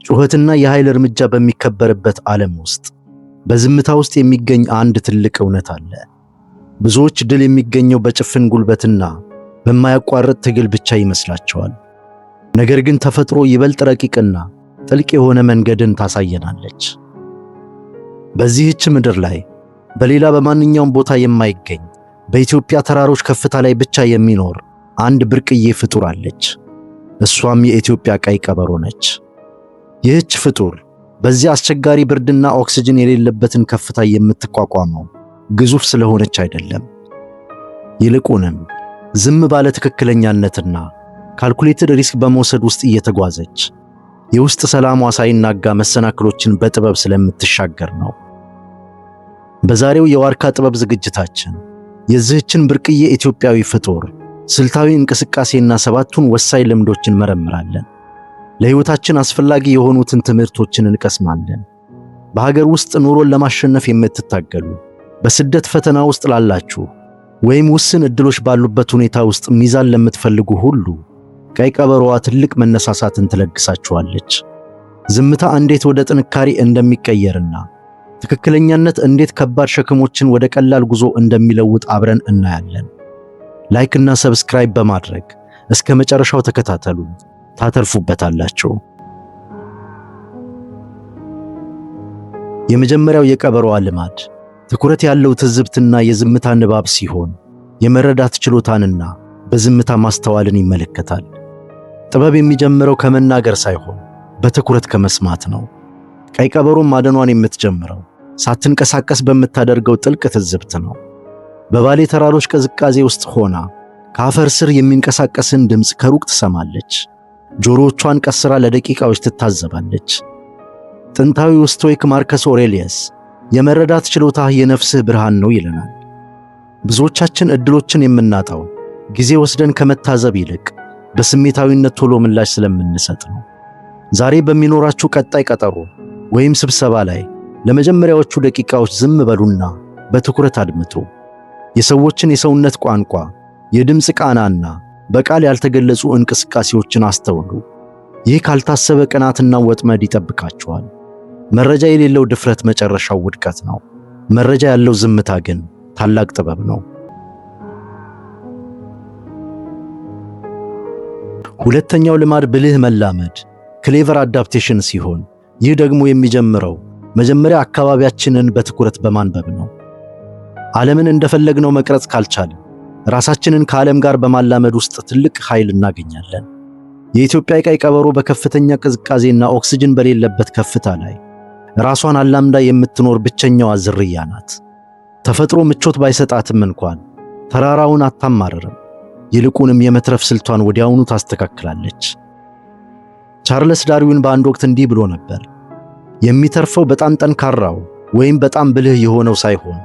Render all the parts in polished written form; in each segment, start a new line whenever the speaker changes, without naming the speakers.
ጩኸትና የኃይል እርምጃ በሚከበርበት ዓለም ውስጥ በዝምታ ውስጥ የሚገኝ አንድ ትልቅ እውነት አለ። ብዙዎች ድል የሚገኘው በጭፍን ጉልበትና በማያቋርጥ ትግል ብቻ ይመስላቸዋል። ነገር ግን ተፈጥሮ ይበልጥ ረቂቅና ጥልቅ የሆነ መንገድን ታሳየናለች። በዚህች ምድር ላይ በሌላ በማንኛውም ቦታ የማይገኝ በኢትዮጵያ ተራሮች ከፍታ ላይ ብቻ የሚኖር አንድ ብርቅዬ ፍጡር አለች። እሷም የኢትዮጵያ ቀይ ቀበሮ ነች። ይህች ፍጡር በዚህ አስቸጋሪ ብርድና ኦክሲጅን የሌለበትን ከፍታ የምትቋቋመው ግዙፍ ስለሆነች አይደለም። ይልቁንም ዝም ባለ ትክክለኛነትና ካልኩሌትድ ሪስክ በመውሰድ ውስጥ እየተጓዘች የውስጥ ሰላሟ ሳይናጋ መሰናክሎችን በጥበብ ስለምትሻገር ነው። በዛሬው የዋርካ ጥበብ ዝግጅታችን የዚህችን ብርቅዬ ኢትዮጵያዊ ፍጡር ስልታዊ እንቅስቃሴና ሰባቱን ወሳኝ ልምዶችን መረምራለን። ለሕይወታችን አስፈላጊ የሆኑትን ትምህርቶችን እንቀስማለን። በሀገር ውስጥ ኑሮን ለማሸነፍ የምትታገሉ፣ በስደት ፈተና ውስጥ ላላችሁ ወይም ውስን ዕድሎች ባሉበት ሁኔታ ውስጥ ሚዛን ለምትፈልጉ ሁሉ ቀይ ቀበሮዋ ትልቅ መነሳሳትን ትለግሳችኋለች። ዝምታ እንዴት ወደ ጥንካሬ እንደሚቀየርና ትክክለኛነት እንዴት ከባድ ሸክሞችን ወደ ቀላል ጉዞ እንደሚለውጥ አብረን እናያለን። ላይክ እና ሰብስክራይብ በማድረግ እስከ መጨረሻው ተከታተሉ፣ ታተርፉበታላችሁ። የመጀመሪያው የቀበሮዋ ልማድ ትኩረት ያለው ትዝብትና የዝምታ ንባብ ሲሆን የመረዳት ችሎታንና በዝምታ ማስተዋልን ይመለከታል። ጥበብ የሚጀምረው ከመናገር ሳይሆን በትኩረት ከመስማት ነው። ቀይ ቀበሮ ማደኗን የምትጀምረው ሳትንቀሳቀስ በምታደርገው ጥልቅ ትዝብት ነው። በባሌ ተራሮች ቅዝቃዜ ውስጥ ሆና ከአፈር ስር የሚንቀሳቀስን ድምፅ ከሩቅ ትሰማለች። ጆሮቿን ቀስራ ለደቂቃዎች ትታዘባለች። ጥንታዊው ስቶይክ ማርከስ ኦሬሊየስ የመረዳት ችሎታህ የነፍስህ ብርሃን ነው ይለናል። ብዙዎቻችን ዕድሎችን የምናጣው ጊዜ ወስደን ከመታዘብ ይልቅ በስሜታዊነት ቶሎ ምላሽ ስለምንሰጥ ነው። ዛሬ በሚኖራችሁ ቀጣይ ቀጠሮ ወይም ስብሰባ ላይ ለመጀመሪያዎቹ ደቂቃዎች ዝም በሉና በትኩረት አድምጡ። የሰዎችን የሰውነት ቋንቋ፣ የድምፅ ቃናና በቃል ያልተገለጹ እንቅስቃሴዎችን አስተውሉ። ይህ ካልታሰበ ቅናትና ወጥመድ ይጠብቃችኋል። መረጃ የሌለው ድፍረት መጨረሻው ውድቀት ነው። መረጃ ያለው ዝምታ ግን ታላቅ ጥበብ ነው። ሁለተኛው ልማድ ብልህ መላመድ ክሌቨር አዳፕቴሽን ሲሆን ይህ ደግሞ የሚጀምረው መጀመሪያ አካባቢያችንን በትኩረት በማንበብ ነው። ዓለምን እንደፈለግነው መቅረጽ ካልቻልን ራሳችንን ከዓለም ጋር በማላመድ ውስጥ ትልቅ ኃይል እናገኛለን። የኢትዮጵያ ቀይ ቀበሮ በከፍተኛ ቅዝቃዜና ኦክሲጅን በሌለበት ከፍታ ላይ ራሷን አላምዳ የምትኖር ብቸኛዋ ዝርያ ናት። ተፈጥሮ ምቾት ባይሰጣትም እንኳን ተራራውን አታማርርም። ይልቁንም የመትረፍ ስልቷን ወዲያውኑ ታስተካክላለች። ቻርለስ ዳርዊን በአንድ ወቅት እንዲህ ብሎ ነበር፣ የሚተርፈው በጣም ጠንካራው ወይም በጣም ብልህ የሆነው ሳይሆን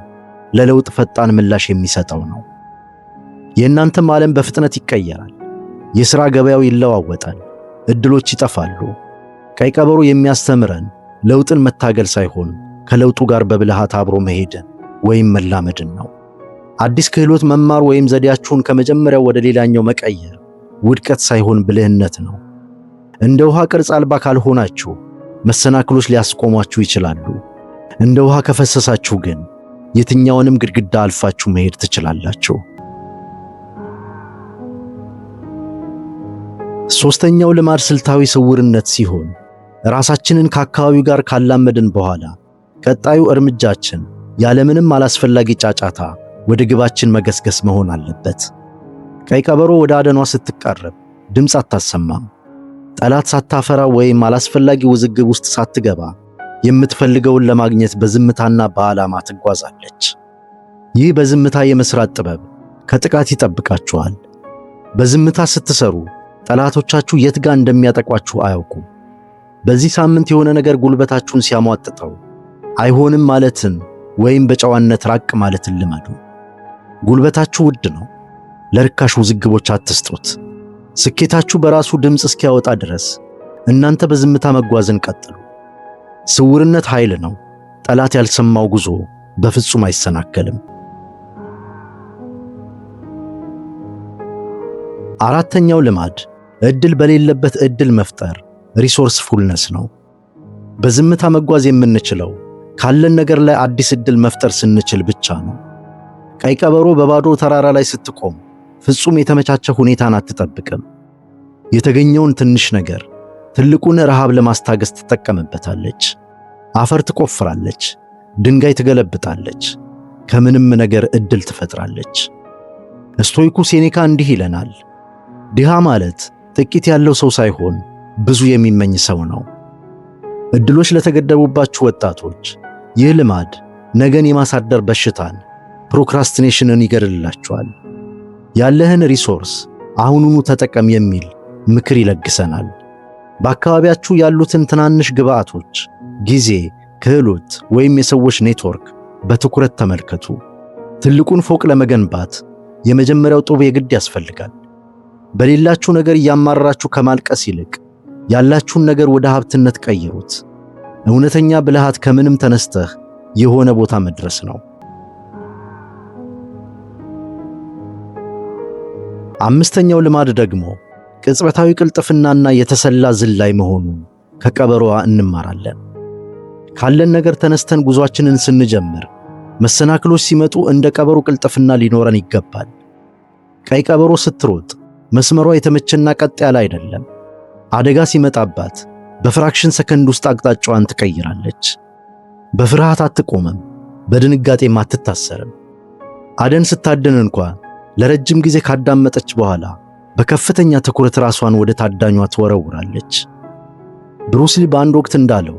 ለለውጥ ፈጣን ምላሽ የሚሰጠው ነው። የእናንተም ዓለም በፍጥነት ይቀየራል። የሥራ ገበያው ይለዋወጣል፣ ዕድሎች ይጠፋሉ። ቀይ ቀበሮ የሚያስተምረን ለውጥን መታገል ሳይሆን ከለውጡ ጋር በብልሃት አብሮ መሄድን ወይም መላመድን ነው። አዲስ ክህሎት መማር ወይም ዘዴያችሁን ከመጀመሪያው ወደ ሌላኛው መቀየር ውድቀት ሳይሆን ብልህነት ነው። እንደ ውሃ ቅርጽ አልባ ካልሆናችሁ መሰናክሎች ሊያስቆሟችሁ ይችላሉ። እንደ ውሃ ከፈሰሳችሁ ግን የትኛውንም ግድግዳ አልፋችሁ መሄድ ትችላላችሁ። ሦስተኛው ልማድ ስልታዊ ስውርነት ሲሆን ራሳችንን ከአካባቢው ጋር ካላመድን በኋላ ቀጣዩ እርምጃችን ያለምንም አላስፈላጊ ጫጫታ ወደ ግባችን መገስገስ መሆን አለበት። ቀይ ቀበሮ ወደ አደኗ ስትቃረብ ድምፅ አታሰማም። ጠላት ሳታፈራ ወይም አላስፈላጊ ውዝግብ ውስጥ ሳትገባ የምትፈልገውን ለማግኘት በዝምታና በዓላማ ትጓዛለች። ይህ በዝምታ የመስራት ጥበብ ከጥቃት ይጠብቃችኋል። በዝምታ ስትሰሩ ጠላቶቻችሁ የት ጋር እንደሚያጠቋችሁ አያውቁም። በዚህ ሳምንት የሆነ ነገር ጉልበታችሁን ሲያሟጥጠው አይሆንም ማለትን ወይም በጨዋነት ራቅ ማለትን ልመዱ። ጉልበታችሁ ውድ ነው። ለርካሽ ውዝግቦች አትስጡት። ስኬታችሁ በራሱ ድምፅ እስኪያወጣ ድረስ እናንተ በዝምታ መጓዝን ቀጥሉ። ስውርነት ኃይል ነው። ጠላት ያልሰማው ጉዞ በፍጹም አይሰናከልም። አራተኛው ልማድ ዕድል በሌለበት ዕድል መፍጠር ሪሶርስፉልነስ ነው። በዝምታ መጓዝ የምንችለው ካለን ነገር ላይ አዲስ ዕድል መፍጠር ስንችል ብቻ ነው። ቀይ ቀበሮ በባዶ ተራራ ላይ ስትቆም ፍጹም የተመቻቸ ሁኔታን አትጠብቅም። የተገኘውን ትንሽ ነገር ትልቁን ረሃብ ለማስታገስ ትጠቀምበታለች። አፈር ትቆፍራለች፣ ድንጋይ ትገለብጣለች፣ ከምንም ነገር ዕድል ትፈጥራለች። ስቶይኩ ሴኔካ እንዲህ ይለናል፣ ድሃ ማለት ጥቂት ያለው ሰው ሳይሆን ብዙ የሚመኝ ሰው ነው። ዕድሎች ለተገደቡባችሁ ወጣቶች ይህ ልማድ ነገን የማሳደር በሽታን ፕሮክራስቲኔሽንን ይገድልላችኋል። ያለህን ሪሶርስ አሁኑኑ ተጠቀም የሚል ምክር ይለግሰናል። በአካባቢያችሁ ያሉትን ትናንሽ ግብዓቶች፣ ጊዜ፣ ክህሎት ወይም የሰዎች ኔትወርክ በትኩረት ተመልከቱ። ትልቁን ፎቅ ለመገንባት የመጀመሪያው ጡብ የግድ ያስፈልጋል። በሌላችሁ ነገር እያማራችሁ ከማልቀስ ይልቅ ያላችሁን ነገር ወደ ሀብትነት ቀይሩት። እውነተኛ ብልሃት ከምንም ተነስተህ የሆነ ቦታ መድረስ ነው። አምስተኛው ልማድ ደግሞ ቅጽበታዊ ቅልጥፍናና የተሰላ ዝላይ መሆኑን ከቀበሮዋ እንማራለን። ካለን ነገር ተነስተን ጉዟችንን ስንጀምር መሰናክሎች ሲመጡ እንደ ቀበሮ ቅልጥፍና ሊኖረን ይገባል። ቀይ ቀበሮ ስትሮጥ መስመሯ የተመቸና ቀጥ ያለ አይደለም። አደጋ ሲመጣባት በፍራክሽን ሰከንድ ውስጥ አቅጣጫዋን ትቀይራለች። በፍርሃት አትቆምም፣ በድንጋጤም አትታሰርም። አደን ስታደን እንኳን ለረጅም ጊዜ ካዳመጠች በኋላ በከፍተኛ ትኩረት ራሷን ወደ ታዳኟ ትወረውራለች። ብሩስ ሊ በአንድ ወቅት እንዳለው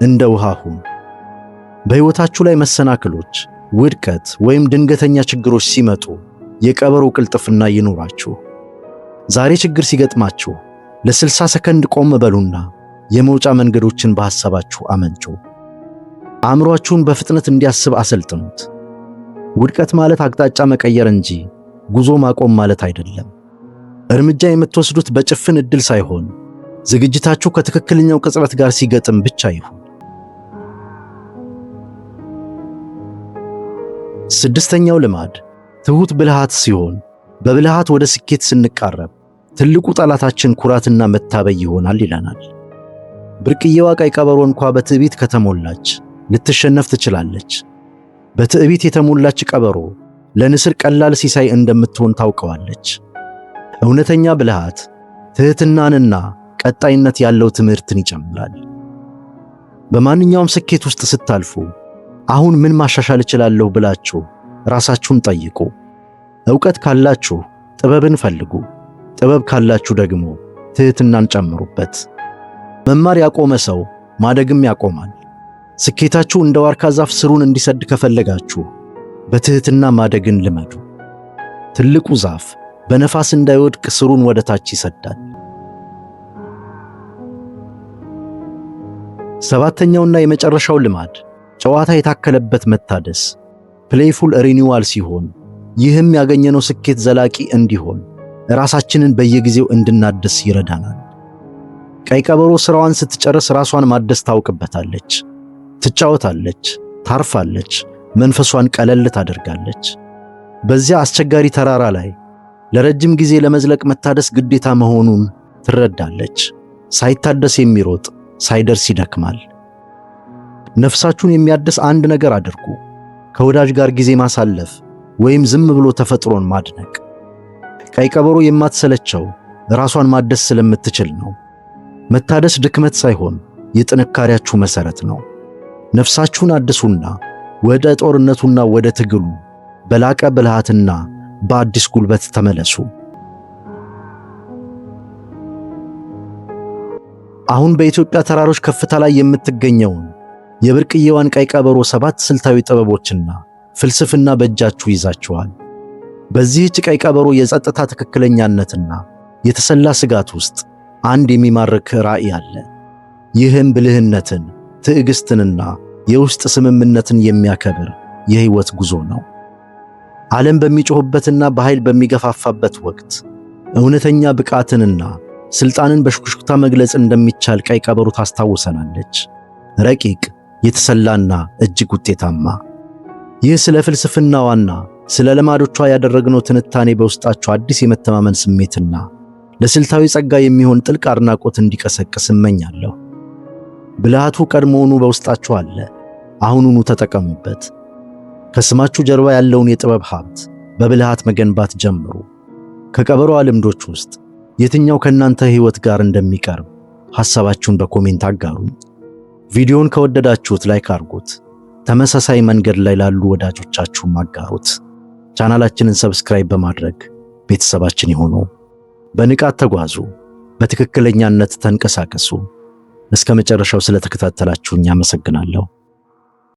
እንደ ውሃ ሁን። በሕይወታችሁ ላይ መሰናክሎች፣ ውድቀት ወይም ድንገተኛ ችግሮች ሲመጡ የቀበሮ ቅልጥፍና ይኑራችሁ። ዛሬ ችግር ሲገጥማችሁ ለ60 ሰከንድ ቆም በሉና የመውጫ መንገዶችን በሐሳባችሁ አመንጩ። አእምሮአችሁን በፍጥነት እንዲያስብ አሰልጥኑት። ውድቀት ማለት አቅጣጫ መቀየር እንጂ ጉዞ ማቆም ማለት አይደለም። እርምጃ የምትወስዱት በጭፍን ዕድል ሳይሆን ዝግጅታችሁ ከትክክለኛው ቅጽበት ጋር ሲገጥም ብቻ ይሁን። ስድስተኛው ልማድ ትሁት ብልሃት ሲሆን በብልሃት ወደ ስኬት ስንቃረብ ትልቁ ጠላታችን ኩራትና መታበይ ይሆናል ይለናል። ብርቅዬዋ ቀይ ቀበሮ እንኳ በትዕቢት ከተሞላች ልትሸነፍ ትችላለች። በትዕቢት የተሞላች ቀበሮ ለንስር ቀላል ሲሳይ እንደምትሆን ታውቀዋለች። እውነተኛ ብልሃት ትህትናንና ቀጣይነት ያለው ትምህርትን ይጨምራል። በማንኛውም ስኬት ውስጥ ስታልፉ አሁን ምን ማሻሻል እችላለሁ ብላችሁ ራሳችሁን ጠይቁ። ዕውቀት ካላችሁ ጥበብን ፈልጉ፣ ጥበብ ካላችሁ ደግሞ ትህትናን ጨምሩበት። መማር ያቆመ ሰው ማደግም ያቆማል። ስኬታችሁ እንደ ዋርካ ዛፍ ስሩን እንዲሰድ ከፈለጋችሁ በትህትና ማደግን ልመዱ። ትልቁ ዛፍ በነፋስ እንዳይወድቅ ስሩን ወደ ታች ይሰዳል። ሰባተኛውና የመጨረሻው ልማድ ጨዋታ የታከለበት መታደስ ፕሌይፉል ሪኒዋል ሲሆን ይህም ያገኘነው ስኬት ዘላቂ እንዲሆን ራሳችንን በየጊዜው እንድናደስ ይረዳናል። ቀይ ቀበሮ ስራዋን ስትጨርስ ራሷን ማደስ ታውቅበታለች። ትጫወታለች፣ ታርፋለች፣ መንፈሷን ቀለል ታደርጋለች። በዚያ አስቸጋሪ ተራራ ላይ ለረጅም ጊዜ ለመዝለቅ መታደስ ግዴታ መሆኑን ትረዳለች። ሳይታደስ የሚሮጥ ሳይደርስ ይደክማል። ነፍሳችሁን የሚያድስ አንድ ነገር አድርጉ። ከወዳጅ ጋር ጊዜ ማሳለፍ ወይም ዝም ብሎ ተፈጥሮን ማድነቅ። ቀይ ቀበሮ የማትሰለቸው ራሷን ማደስ ስለምትችል ነው። መታደስ ድክመት ሳይሆን የጥንካሬያችሁ መሰረት ነው። ነፍሳችሁን አድሱና ወደ ጦርነቱና ወደ ትግሉ በላቀ ብልሃትና በአዲስ ጉልበት ተመለሱ። አሁን በኢትዮጵያ ተራሮች ከፍታ ላይ የምትገኘውን የብርቅዬዋን ቀይ ቀበሮ 7 ስልታዊ ጥበቦችና ፍልስፍና በእጃችሁ ይዛችኋል። በዚህች ቀይ ቀበሮ የጸጥታ ትክክለኛነትና የተሰላ ስጋት ውስጥ አንድ የሚማርክ ራዕይ አለ። ይህም ብልህነትን፣ ትዕግስትንና የውስጥ ስምምነትን የሚያከብር የህይወት ጉዞ ነው። ዓለም በሚጮህበትና በኃይል በሚገፋፋበት ወቅት እውነተኛ ብቃትንና ስልጣንን በሽኩሽኩታ መግለጽ እንደሚቻል ቀይ ቀበሮ ታስታውሰናለች። ረቂቅ፣ የተሰላና እጅግ ውጤታማ። ይህ ስለ ፍልስፍናዋና ስለ ልማዶቿ ያደረግነው ትንታኔ በውስጣችሁ አዲስ የመተማመን ስሜትና ለስልታዊ ጸጋ የሚሆን ጥልቅ አድናቆት እንዲቀሰቅስ እመኛለሁ። ብልሃቱ ቀድሞውኑ በውስጣችሁ አለ። አሁኑኑ ተጠቀሙበት። ከስማችሁ ጀርባ ያለውን የጥበብ ሀብት በብልሃት መገንባት ጀምሩ። ከቀበሮ ልምዶች ውስጥ የትኛው ከእናንተ ሕይወት ጋር እንደሚቀርብ ሐሳባችሁን በኮሜንት አጋሩኝ። ቪዲዮውን ከወደዳችሁት ላይክ አድርጉት። ተመሳሳይ መንገድ ላይ ላሉ ወዳጆቻችሁም አጋሩት። ቻናላችንን ሰብስክራይብ በማድረግ ቤተሰባችን ይሁኑ። በንቃት ተጓዙ፣ በትክክለኛነት ተንቀሳቀሱ። እስከ መጨረሻው ስለተከታተላችሁኝ አመሰግናለሁ።